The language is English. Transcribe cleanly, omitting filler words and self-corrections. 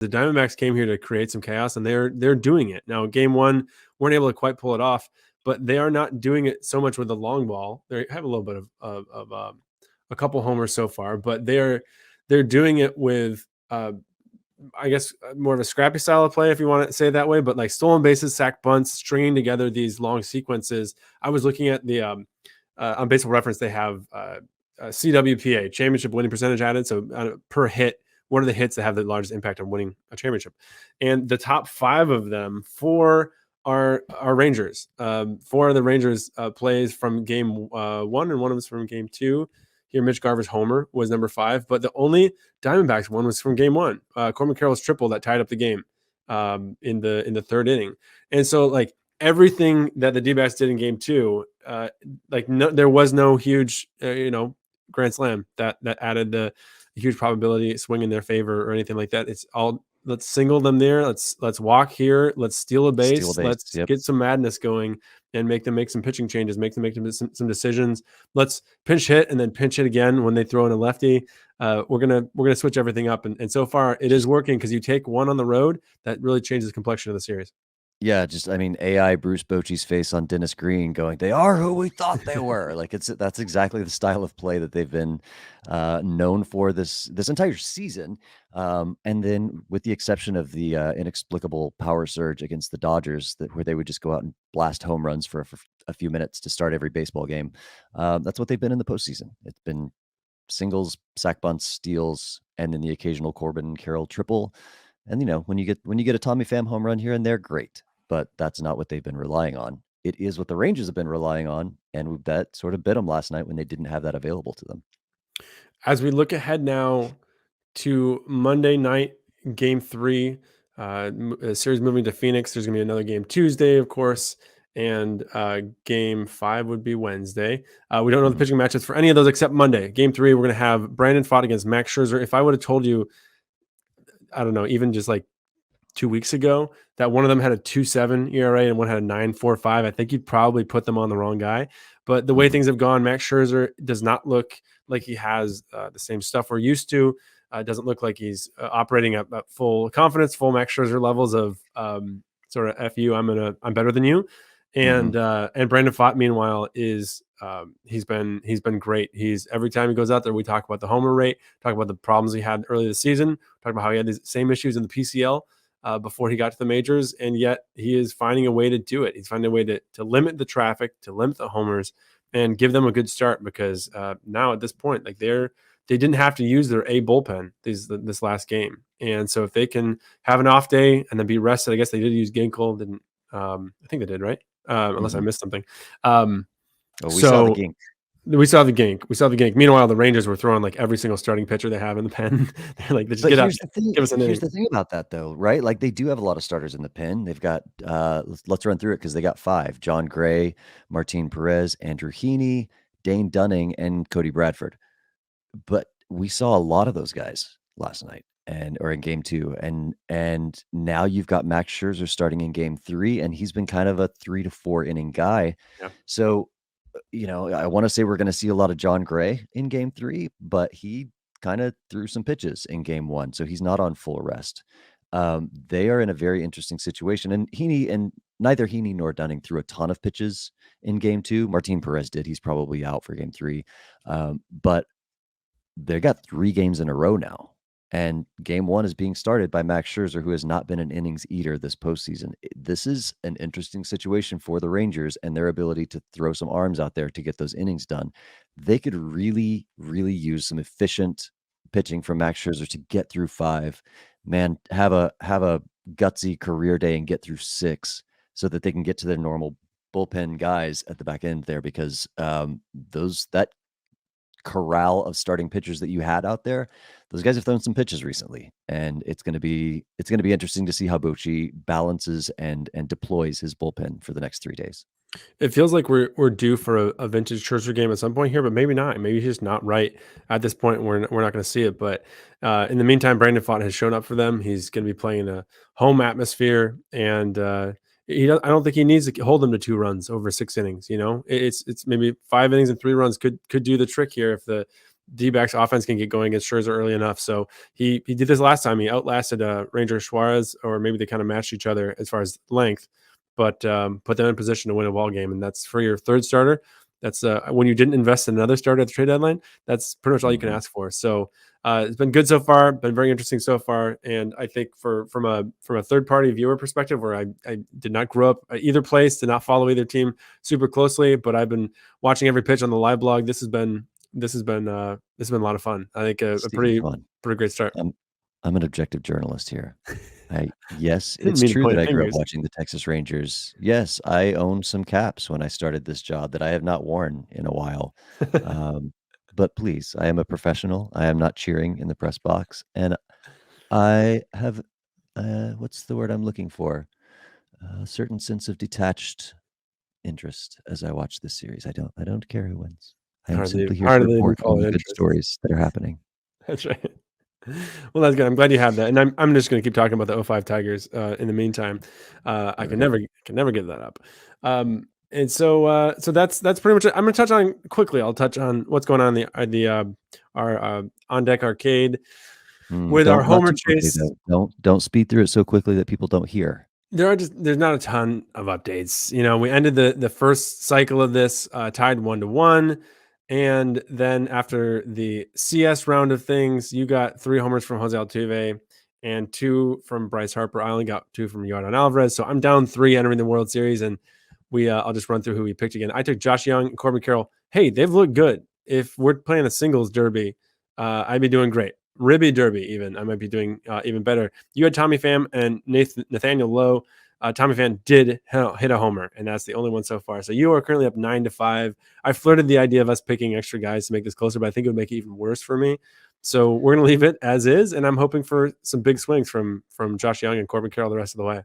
The Diamondbacks came here to create some chaos, and they're doing it now. Game one weren't able to quite pull it off, but they are not doing it so much with the long ball. They have a little bit of a couple homers so far, but they're doing it with I guess more of a scrappy style of play, if you want to say it that way, but like stolen bases, sack bunts, stringing together these long sequences. I was looking at the on Baseball Reference, they have CWPA, championship winning percentage added. So per hit, what are the hits that have the largest impact on winning a championship? And the top 5 of them, 4 are Rangers. 4 of the Rangers plays from game 1, and one of them is from game 2. Here, Mitch Garver's homer was number 5, but the only Diamondbacks one was from game 1. Corbin Carroll's triple that tied up the game in the 3rd inning. And so, like, everything that the D-backs did in game 2, there was no huge, grand slam that added the huge probability swing in their favor or anything like that. It's all, let's single them there. Let's walk here. Let's steal a base. Let's get some madness going and make them make some pitching changes, make them some decisions. Let's pinch hit and then pinch hit again when they throw in a lefty. We're gonna switch everything up, and so far it is working, because you take one on the road, that really changes the complexion of the series. Yeah, AI Bruce Bochy's face on Dennis Green going, they are who we thought they were. Like, that's exactly the style of play that they've been known for this entire season. And then with the exception of the inexplicable power surge against the Dodgers, where they would just go out and blast home runs for a few minutes to start every baseball game. That's what they've been in the postseason. It's been singles, sack bunts, steals, and then the occasional Corbin Carroll triple. And when you get a Tommy Pham home run here and there, great. But that's not what they've been relying on. It is what the Rangers have been relying on, and that sort of bit them last night when they didn't have that available to them. As we look ahead now to Monday night, game 3, series moving to Phoenix. There's going to be another game Tuesday, of course, and game 5 would be Wednesday. We don't know the pitching matchups for any of those except Monday. Game 3, we're going to have Brandon Pfaadt against Max Scherzer. If I would have told you, I don't know, even just like 2 weeks ago, that one of them had a 2.7 ERA and one had a 9.45, I think you'd probably put them on the wrong guy. But the way things have gone, Max Scherzer does not look like he has the same stuff we're used to. Doesn't look like he's operating at full confidence, full Max Scherzer levels of sort of F you, I'm better than you. And Brandon Pfaadt, meanwhile, is he's been great. He's, every time he goes out there, we talk about the homer rate, talk about the problems he had early this season, talk about how he had these same issues in the PCL before he got to the majors, and yet he is finding a way to do it. He's finding a way to limit the traffic, to limit the homers, and give them a good start, because now at this point, like, they didn't have to use their A bullpen this last game. And so if they can have an off day and then be rested, I guess they did use Ginkel. Didn't I think they did, right? Unless I missed something. We saw the Gink. We saw the Gink. Meanwhile, the Rangers were throwing like every single starting pitcher they have in the pen. They're like, just get up, give us an inning. Here's the thing about that, though, right? Like, they do have a lot of starters in the pen. They've got, let's run through it, because they got 5: John Gray, Martin Perez, Andrew Heaney, Dane Dunning, and Cody Bradford. But we saw a lot of those guys last night or in game 2. And now you've got Max Scherzer starting in game 3, and he's been kind of a 3 to 4 inning guy. Yeah. So, I want to say we're going to see a lot of John Gray in game 3, but he kind of threw some pitches in game 1. So he's not on full rest. They are in a very interesting situation, and neither Heaney nor Dunning threw a ton of pitches in game 2. Martin Perez did. He's probably out for game 3. But they got 3 games in a row now. And game 1 is being started by Max Scherzer, who has not been an innings eater this postseason. This is an interesting situation for the Rangers and their ability to throw some arms out there to get those innings done. They could really, really use some efficient pitching from Max Scherzer to get through 5. Man, have a gutsy career day and get through 6, so that they can get to their normal bullpen guys at the back end there, because that corral of starting pitchers that you had out there, those guys have thrown some pitches recently, and it's going to be interesting to see how Bochy balances and deploys his bullpen for the next 3 days. It feels like we're due for a vintage Scherzer game at some point here, but maybe not. Maybe he's just not right at this point. We're not going to see it. But in the meantime, Brandon Pfaadt has shown up for them. He's going to be playing in a home atmosphere, and I don't think he needs to hold them to 2 runs over 6 innings. It's maybe 5 innings and 3 runs could do the trick here if the D-backs offense can get going against Scherzer early enough. So he did this last time. He outlasted Ranger Suarez, or maybe they kind of matched each other as far as length, but put them in position to win a ball game. And that's for your third starter. That's when you didn't invest in another starter at the trade deadline. That's pretty much all you can Mhm. ask for. So it's been good so far. Been very interesting so far. And I think from a third party viewer perspective, where I did not grow up at either place, did not follow either team super closely, but I've been watching every pitch on the live blog. This has been a lot of fun. I think a Stephen, come on. pretty great start. I'm I'm an objective journalist here. Yes, Didn't it's mean to true that point I grew up fingers. watching the Texas Rangers. Yes, I owned some caps when I started this job that I have not worn in a while. Um, but please, I am a professional. I am not cheering in the press box, and I have, what's the word I'm looking for? A certain sense of detached interest as I watch this series. I don't care who wins. I am simply here to Hardly even report on call the it good interest. stories that are happening. That's right. Well, that's good. I'm glad you have that, and I'm just going to keep talking about the '05 Tigers. In the meantime, I Go ahead. can never give that up. And so so that's pretty much it. I'm going to touch on quickly. I'll touch on what's going on in the our on deck arcade with our Don't not Homer too quickly, chase. though. Don't speed through it so quickly that people don't hear. There's not a ton of updates. You know, we ended the first cycle of this tied 1-1, and then after the CS round of things, you got 3 homers from Jose Altuve and 2 from Bryce Harper. I only got 2 from Yordan Alvarez, so I'm down 3 entering the World Series, and I'll just run through who we picked again. I took Josh Young and Corbin Carroll. Hey, they've looked good. If we're playing a singles derby, I'd be doing great. Ribby Derby, even I might be doing even better. You had Tommy Pham and Nathaniel Lowe. Tommy Pham did hit a homer, and that's the only one so far. So you are currently up 9-5. I flirted the idea of us picking extra guys to make this closer, but I think it would make it even worse for me. So we're gonna leave it as is, and I'm hoping for some big swings from Josh Young and Corbin Carroll the rest of the way.